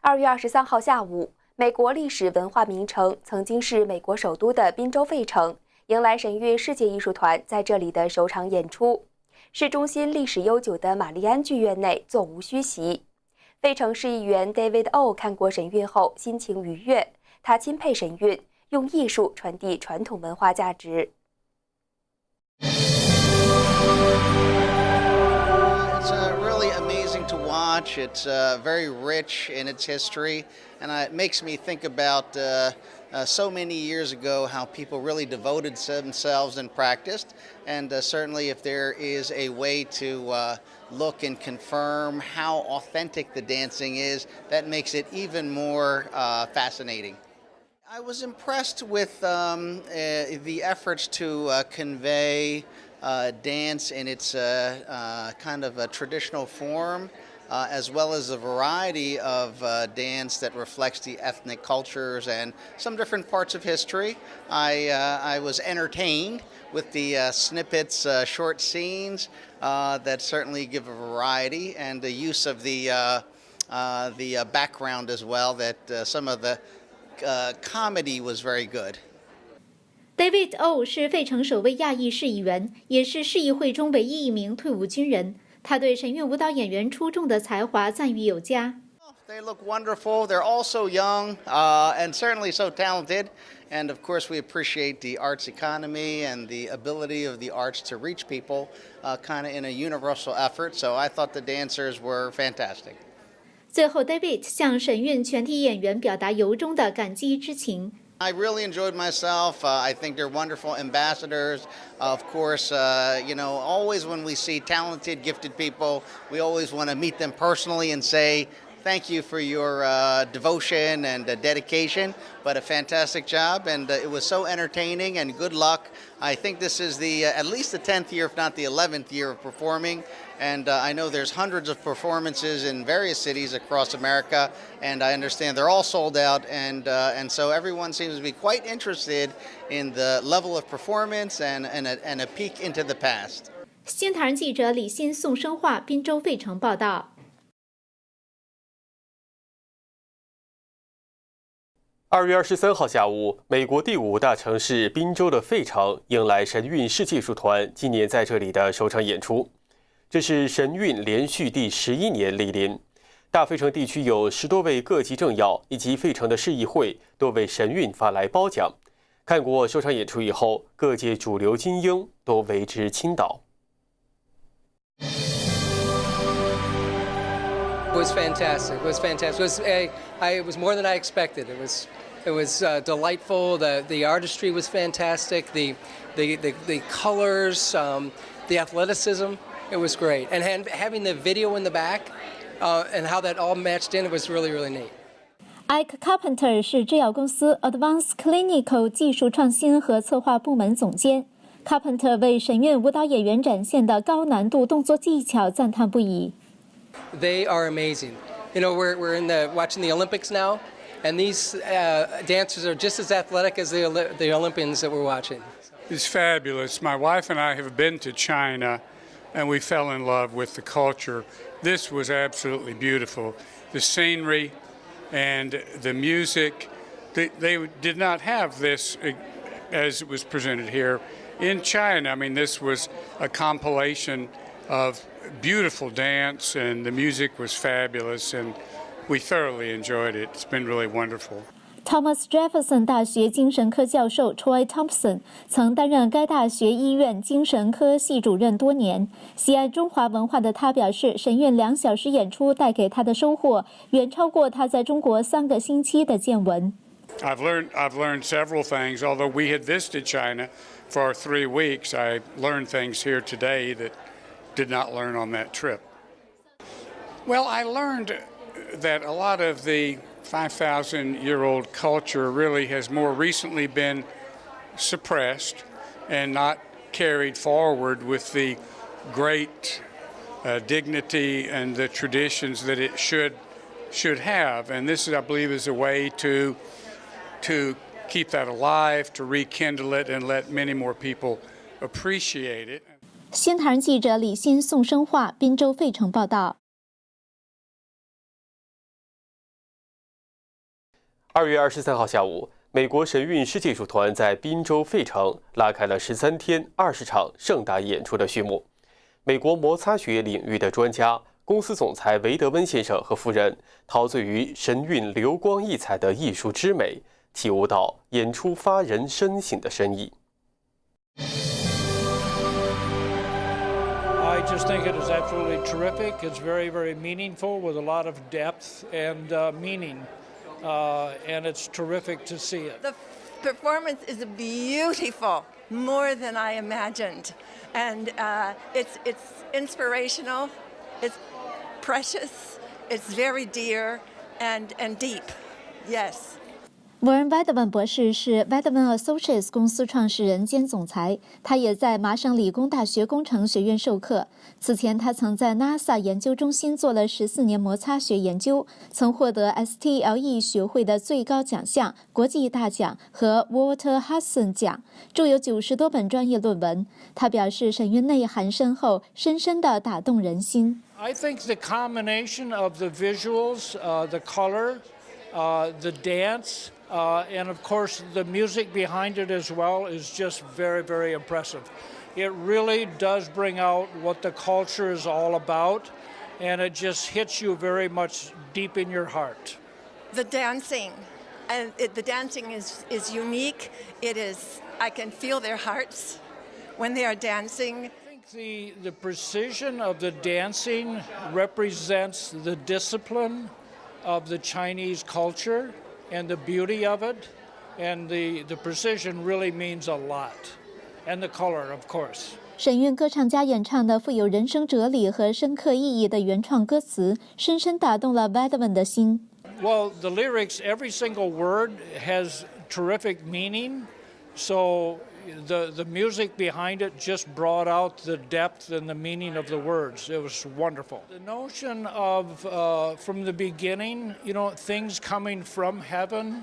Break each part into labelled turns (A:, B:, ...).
A: 2月23号下午，美国历史文化名城、曾经是美国首都的宾州费城，迎来神韵世界艺术团在这里的首场演出。市中心历史悠久的玛丽安剧院内座无虚席。费城市议员 David O 看过神韵后，心情愉悦。他钦佩神韵，用艺术传递传统文化价值。
B: To watch. It's very rich in its history, and it makes me think about so many years ago how people really devoted themselves and practiced, and certainly if there is a way to look and confirm how authentic the dancing is, that makes it even more fascinating. I was impressed with the efforts to convey dance in its kind of a traditional form, as well as a variety of dance that reflects the ethnic cultures and some different parts of history. I was entertained with the snippets, short scenes that certainly give a variety, and the use of the background as well, that some of the comedy was very good.
C: David O 是费城首位亚裔市议员，也是市议会中唯一一名退伍军人。他对神韵舞蹈演员出众的才华赞誉有加。
B: They look wonderful. They're all so young and certainly so talented. And of course, we appreciate the arts economy and the ability of the arts to reach people, kind of in a universal effort. So I thought the dancers were fantastic.
C: 最后 ，David 向神韵全体演员表达由衷的感激之情。
B: I really enjoyed myself. I think they're wonderful ambassadors. Of course, always when we see talented, gifted people, we always want to meet them personally and say, thank you for your devotion and dedication, but a fantastic job, and it was so entertaining, and good luck. I think this is at least the 10th year, if not the 11th year of performing, and I know there's hundreds of performances in various cities across America, and I understand they're all sold out, and so everyone seems to be quite interested in the level of performance and a peek into the past.
C: 新唐人记者李欣、宋生化，宾州费城报道。
D: 2月23号下午，美国第5大城市宾州的费城迎来神韵世界艺术团今年在这里的首场演出。这是神韵连续第11年莅临，大费城地区有10多位各级政要以及费城的市议会都为神韵发来褒奖。看过首场演出以后，各界主流精英都为之倾倒。
E: It was fantastic. It was fantastic. It was more than I expected. It was delightful. The artistry was fantastic. The colors, the athleticism. It was great. And having the video in the back, and how that all matched in, it was really, really neat.
C: Ike Carpenter 是制药公司 Advanced Clinical 技术创新和策划部门总监。Carpenter 为神韵舞蹈演员展现的高难度动作技巧赞叹不已。
E: They are amazing. We're watching the Olympics now, and these dancers are just as athletic as the Olympians that we're watching.
F: It's fabulous. My wife and I have been to China, and we fell in love with the culture. This was absolutely beautiful. The scenery and the music, they did not have this as it was presented here in China. I mean, this was a compilation of beautiful dance, and the music was fabulous, and we thoroughly enjoyed it. It's been really wonderful.
C: Thomas Jefferson 大学精神科教授 Troy Thompson 曾担任该大学医院精神科系主任多年。喜爱中华文化的他表示，神韵2小时演出带给他的收获远超过他在中国3个星期的见闻。
F: I've learned several things. Although we had visited China for 3 weeks, I learned things here today that did not learn on that trip. Well, I learned that a lot of the 5,000-year-old culture really has more recently been suppressed and not carried forward with the great dignity and the traditions that it should have. And this, I believe, is a way to keep that alive, to rekindle it, and let many more people appreciate it.
C: 新唐人记者李欣、宋生化，宾州费城报道。
D: 2月23号下午，美国神韵世界艺术团在宾州费城拉开了13天20场盛大演出的序幕。美国摩擦学领域的专家、公司总裁韦德温先生和夫人陶醉于神韵流光溢彩的艺术之美，体悟到演出发人深省的深意。
G: I just think it is absolutely terrific. It's very, very meaningful with a lot of depth and meaning, and it's terrific to see it.
H: The performance is beautiful, more than I imagined, and it's inspirational, it's precious, it's very dear and deep. Yes.
C: 沃恩·韦德文博士是 Wedeman Associates 公司创始人兼总裁，他也在麻省理工大学工程学院授课。此前，他曾在 NASA 研究中心做了14年摩擦学研究，曾获得 STLE 学会的最高奖项国际大奖和 Walter Hudson 奖，著有90多本专业论文。他表示，神韵内涵深厚，深深地打动人心。
G: I think the combination of the visuals, the color, the dance, and of course the music behind it as well is just very, very impressive. It really does bring out what the culture is all about, and it just hits you very much deep in your heart.
H: The dancing, and the dancing is unique. It is, I can feel their hearts when they are dancing.
G: I think the precision of the dancing represents the discipline of the Chinese culture and the beauty of it, and the precision really means a lot, and the color, of course.
C: 神韵歌唱家演唱的富有人生哲理和深刻意义的原创歌词，深深打动了 Wedeman 的心。
G: Well, the lyrics, every single word has terrific meaning, so the music behind it just brought out the depth and the meaning of the words. It was wonderful. The notion of, from the beginning, things coming from heaven,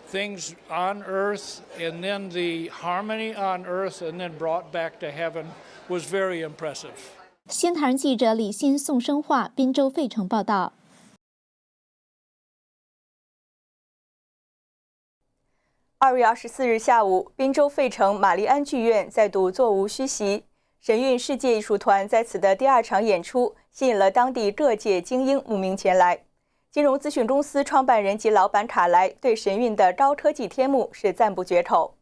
G: things on earth, and then the harmony on earth and then brought back to heaven was very impressive.
C: 新唐人记者李欣、宋生化，宾州费城报道。
I: 2月24日下午，宾州费城玛丽安剧院再度座无虚席。神韵世界艺术团在此的第2场演出，吸引了当地各界精英慕名前来。金融咨询公司创办人及老板卡莱对神韵的高科技天幕是赞不绝口。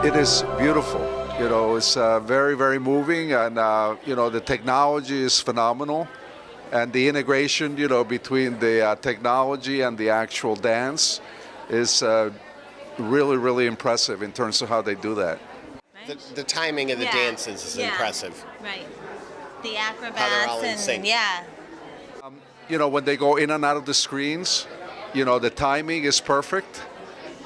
J: It is beautiful. It's very, very moving, and the technology is phenomenal. And the integration, between the technology and the actual dance is really, really impressive in terms of how they do that.
K: The timing of the dances is impressive.
L: Right. The acrobats
K: how they're all in sync.
J: When they go in and out of the screens, the timing is perfect,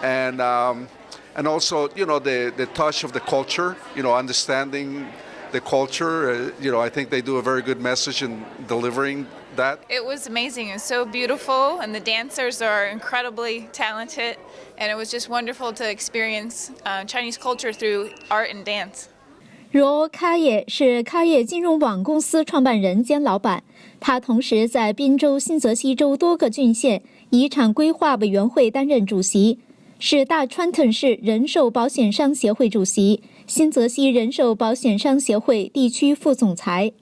J: and also, the touch of the culture, understanding the culture, I think they do a very good message in delivering that.
M: It was amazing. It was so beautiful, and the dancers are incredibly talented, and it was just wonderful to experience Chinese culture through art and dance.
C: 罗卡耶是卡耶金融网公司创办人兼老板，他同时在宾州、新泽西州多个郡县遗产规划委员会担任主席，是大川藤市人寿保险商协会主席、新泽西人寿保险商协会地区副总裁。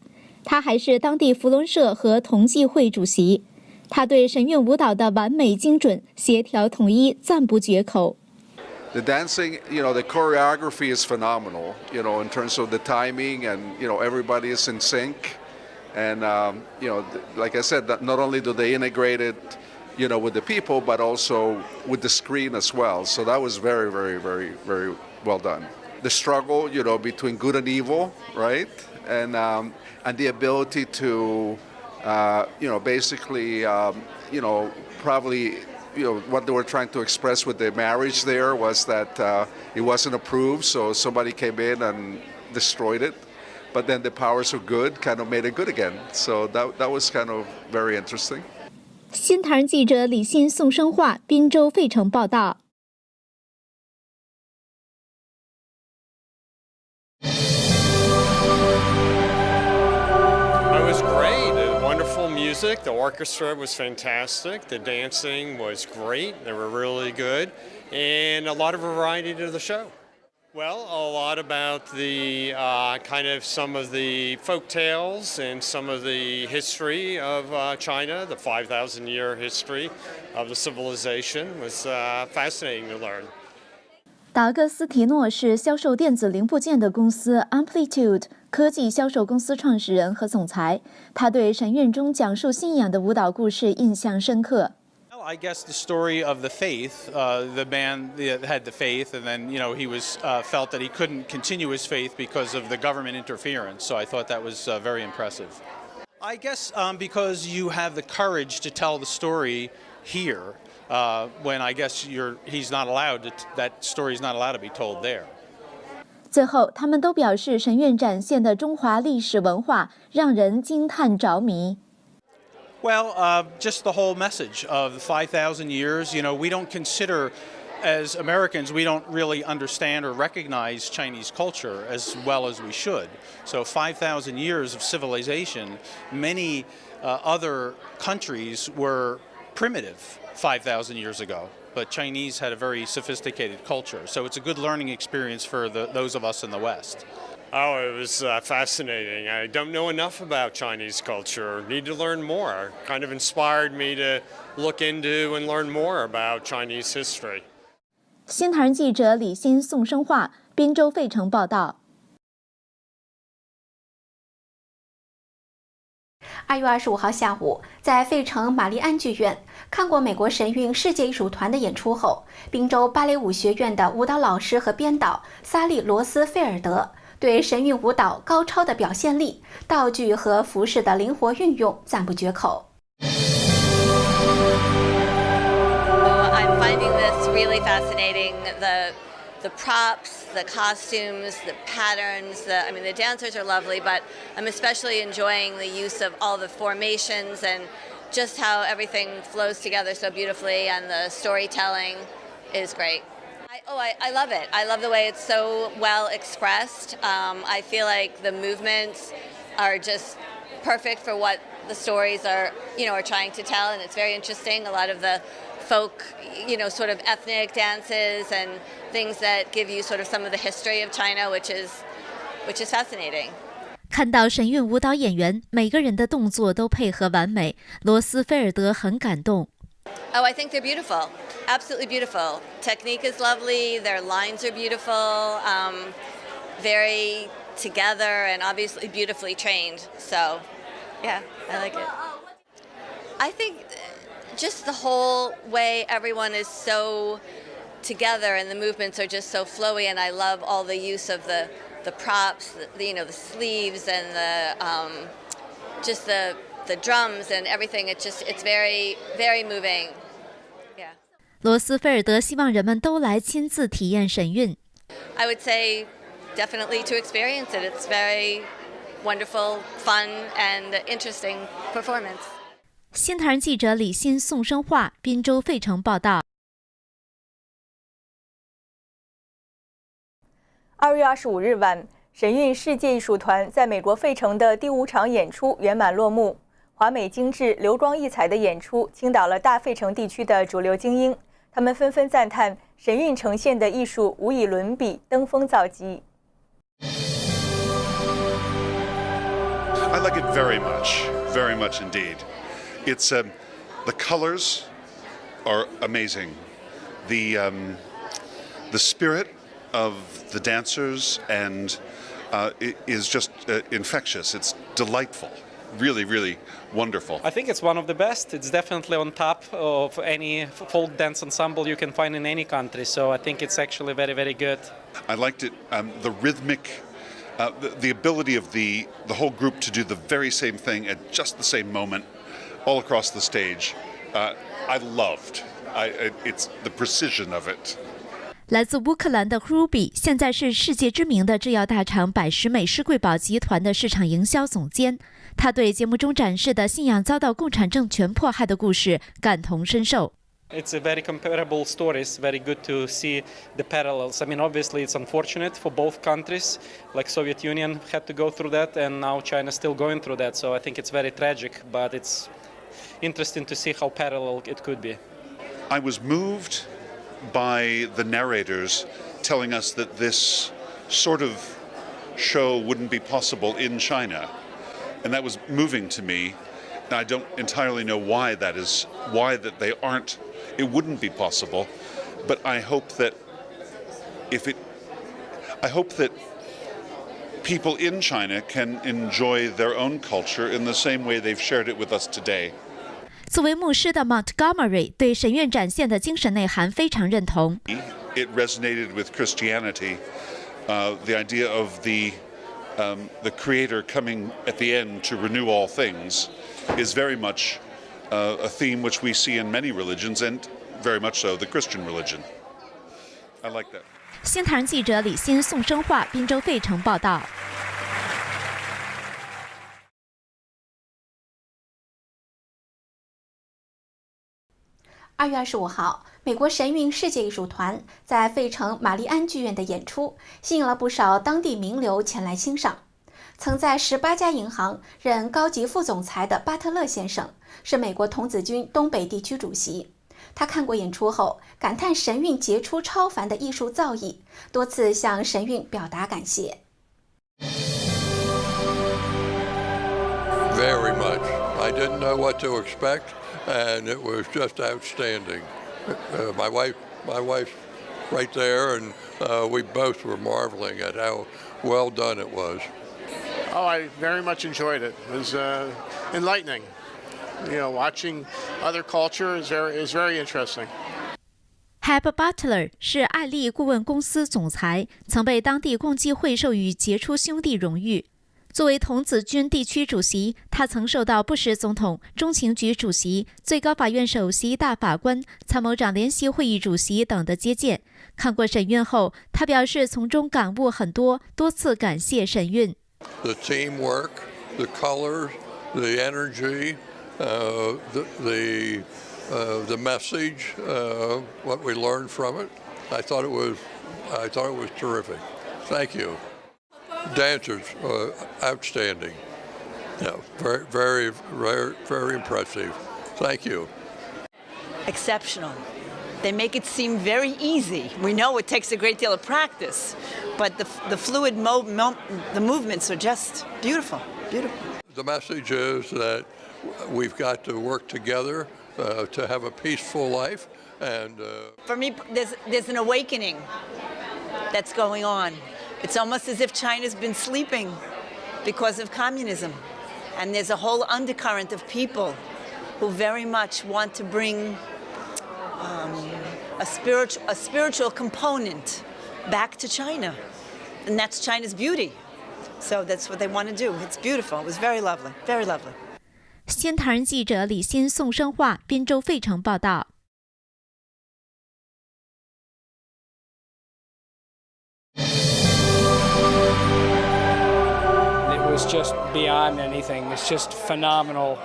C: 他还是当地福伦社和同济会主席。他对神韵舞蹈的完美精准、协调统一赞不绝口。
J: The dancing, the choreography is phenomenal, in terms of the timing, and, everybody is in sync. And, like I said, not only do they integrate it, with the people, but also with the screen as well. So that was very, very, very, very well done. The struggle, between good and evil, right? And the ability to, basically, probably, what they were trying to express with the marriage there was that it wasn't approved, so somebody came in and destroyed it. But then the powers of good kind of made it good again. So that was kind of very interesting.
C: 新唐人记者李欣、宋生化，宾州费城报道。
N: It was great. Wonderful music. music. The orchestra was fantastic. The dancing was great. They were really good. And a lot of variety to the show. Well, a lot about the kind of some of the folk tales and some of the history of China, the 5,000-year history of the civilization was fascinating to learn.
C: 达戈斯提诺是销售电子零部件的公司 Amplitude 科技销售公司创始人和总裁。他对神韵中讲述信仰的舞蹈故事印象深刻。
O: I guess the story of the faith, the man had the faith, and then he was felt that he couldn't continue his faith because of the government interference. So I thought that was very impressive. I guess because you have the courage to tell the story here, when I guess he's not allowed to, that story is not allowed to be told there.
C: 最后，他们都表示神韵展现的中华历史文化让人惊叹着迷。
O: Well, just the whole message of 5,000 years. We don't consider, as Americans, we don't really understand or recognize Chinese culture as well as we should. So 5,000 years of civilization, many other countries were primitive 5,000 years ago, but Chinese had a very sophisticated culture. So it's a good learning experience for those of us in the West.
N: Oh, it was fascinating. I don't know enough about Chinese culture. Need to learn more. Kind of inspired me to look into and learn more about Chinese history.
C: 新唐人记者李欣、宋生化，宾州费城报道。
A: 2月25号下午，在费城玛丽安剧院看过美国神韵世界艺术团的演出后，宾州芭蕾舞学院的舞蹈老师和编导萨利·罗斯菲尔德对神韵舞蹈高超的表现力、道具和服饰的灵活运用赞不绝口。
P: I'm finding this really fascinating. The props, the costumes, the patterns. I mean, the dancers are lovely, but I'm especially enjoying the use of all the formations and just how everything flows together so beautifully, and the storytelling is great. I love it. I love the way it's so well expressed. I feel like the movements are just perfect for what the stories are trying to tell, and it's very interesting. A lot of the folk, sort of ethnic dances and things that give you sort of some of the history of China, which is fascinating.
C: 看到神韵舞蹈演员每个人的动作都配合完美，罗斯菲尔德很感动。
P: Oh, I think they're beautiful. Absolutely beautiful. Technique is lovely. Their lines are beautiful. Very together and obviously beautifully trained. So, yeah, I like it. I think just the whole way everyone is so together and the movements are just so flowy, and I love all the use of the props, the sleeves and just the drums and everything. It's very, very moving. Yeah.
C: 罗斯菲尔德希望人们都来亲自体验神韵。
P: I would say definitely to experience it. It's very wonderful, fun, and interesting performance.
C: 新唐人记者李欣、宋生化，宾州费城报道。
I: 2月25日晚，神韵世界艺术团在美国费城的第5场演出圆满落幕。华美精致、流光溢彩的演出倾倒了大费城地区的主流精英，他们纷纷赞叹神韵呈现的艺术无以伦比，登峰造极。
Q: I like it very much indeed. It's the colors are amazing. The spirit of the dancers and it is just infectious. It's delightful. Really, really wonderful.
R: I think it's one of the best. It's definitely on top of any folk dance ensemble you can find in any country. So I think it's actually very, very good.
Q: I liked it. The rhythmic, the ability of the whole group to do the very same thing at just the same moment, all across the stage. I loved. It's the precision of it.
C: 来自乌克兰的 Ruby 现在是世界知名的制药大厂百时美施贵宝集团的市场营销总监。他对节目中展示的信仰遭到共产政权迫害的故事感同身受。
R: It's a very comparable story. It's very good to see the parallels. I mean, obviously, it's unfortunate for both countries. Like Soviet Union had to go through that, and now China's still going through that. So I think it's very tragic, but it's interesting to see how parallel it could be.
Q: I was moved by the narrators telling us that this sort of show wouldn't be possible in China, and that was moving to me. And I don't entirely know why that is, why that they aren't, it wouldn't be possible, but I hope that people in China can enjoy their own culture in the same way they've shared it with us today.
C: 作为牧师的 Montgomery 对神韵展现的精神内涵非常认同。
Q: It resonated with Christianity, the idea of the Creator coming at the end to renew all things is very much a theme which we see in many religions, and very much so the Christian religion. I like that.
C: 新唐人记者李欣、宋生化，宾州费城报道。
S: 2月25号，美国神韵世界艺术团在费城玛丽安剧院的演出，吸引了不少当地名流前来欣赏。曾在18家银行任高级副总裁的巴特勒先生，是美国童子军东北地区主席。他看过演出后，感叹神韵杰出超凡的艺术造诣，多次向神韵表达感谢。
T: Very much. I didn't know what to expect, and it was just outstanding. My wife's right there, and we both were marveling at how well done it was.
U: Oh, I very much enjoyed it. It was enlightening. You know, watching other culture is very interesting.
C: Heb Butler 是爱丽顾问公司总裁，曾被当地共济会授予杰出兄弟荣誉。作为童子军地区主席，他曾受到布什总统、中情局主席、最高法院首席大法官、参谋长联席会议主席等的接见。看过神韵后，他表示从中感悟很多，多次感谢神韵。
T: The teamwork, the colors, the energy, the message, what we learned from it. I thought it was terrific. Thank you. Dancers, outstanding. Yeah, very impressive. Thank you.
V: Exceptional. They make it seem very easy. We know it takes a great deal of practice, but the fluid the movements are just beautiful, beautiful.
T: The message is that we've got to work together to have a peaceful life. And
V: for me, there's an awakening that's going on. It's almost as if China's been sleeping because of communism. And there's a whole undercurrent of people who very much want to bring a spiritual component back to China. And that's China's beauty. So that's what they want to do. It's beautiful. It was very lovely, very lovely.
C: 新唐人记者李欣、宋生化，宾州费城报道。
G: Was just beyond anything. It's just phenomenal.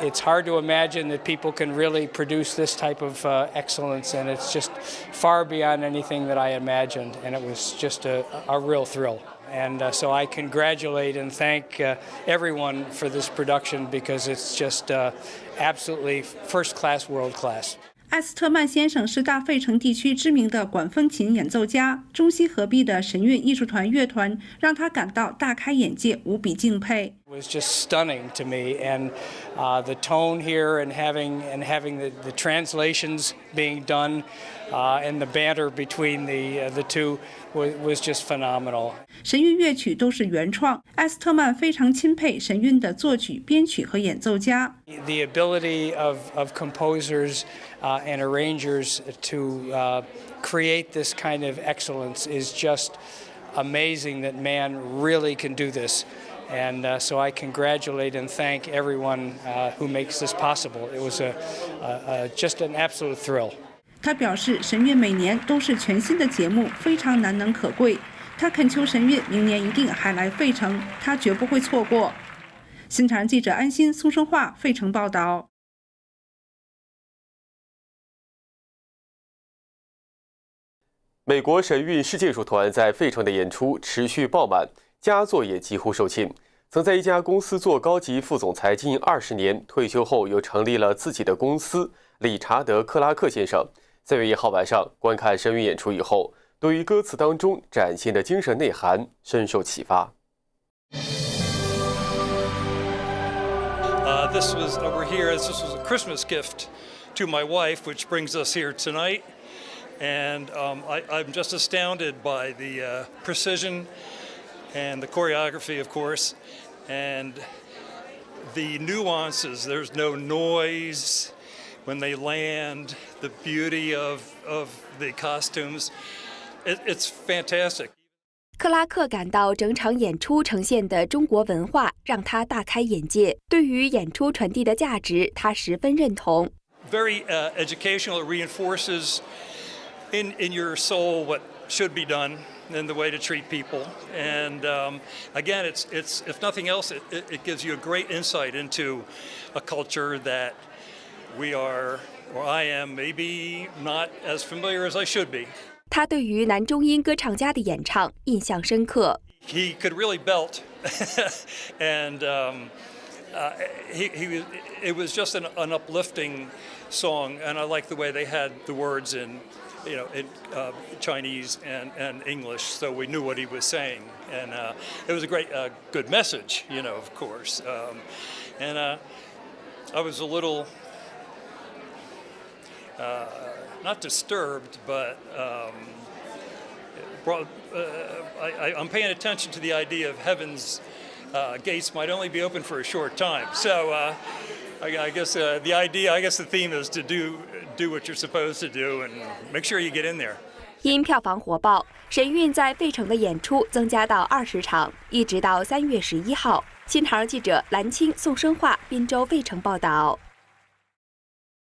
G: It's hard to imagine that people can really produce this type of excellence, and it's just far beyond anything that I imagined, and it was just a real thrill. And so I congratulate and thank everyone for this production because it's just absolutely first class, world class.
W: 艾斯特曼先生是大费城地区知名的管风琴演奏家，中西合璧的神韵艺术团乐团让他感到大开眼界，无比敬佩。
G: It was just stunning to me, and the tone here, and having the translations being done, and the banter between the two was just phenomenal.
W: 神韵乐曲都是原创，艾斯特曼非常钦佩神韵的作曲、编曲和演奏家。
G: The ability of composers and arrangers to create this kind of excellence is just amazing that man really can do this. And so I congratulate and thank everyone who makes this possible. It was just an absolute thrill.
W: 他表示，神韵每年都是全新的节目，非常难能可贵。他恳求神韵明年一定还来费城，他绝不会错过。新唐人记者安心、苏生化，费城报道。
D: 美国神韵世界艺术团在费城的演出持续爆满，佳作也几乎售罄。曾在一家公司做高级副总裁近20年，退休后又成立了自己的公司。理查德·克拉克先生3月1号晚上观看神韵演出以后，对于歌词当中展现的精神内涵深受启发。
B: This was a Christmas gift to my wife, which brings us here tonight. And I'm just astounded by the precision and the choreography, of course, and the nuances. There's no noise when they land, the beauty of the costumes. It's fantastic.
A: 克拉克感到整场演出呈现的中国文化让他大开眼界，对于演出传递的价值，他十分认同。
B: Very educational. It reinforces in your soul what should be done and the way to treat people. And again, it's if nothing else, it gives you a great insight into a culture that we are, or I am, maybe not as familiar as I should be.
A: 他对于男中音歌唱家的演唱印象深刻。
B: He could really belt, and it was just an uplifting song, and I like the way they had the words in Chinese and English, so we knew what he was saying, and it was a great, good message, of course. And I was a little. Not disturbed, but I'm paying attention to the idea of heaven's gates might only be open for a short time. So I guess the theme is to do what you're supposed to do and make sure you get in there.
A: 因票房火爆，神韵在费城的演出增加到20场，一直到3月11号。新唐人记者蓝青、宋生化，宾州费城报道。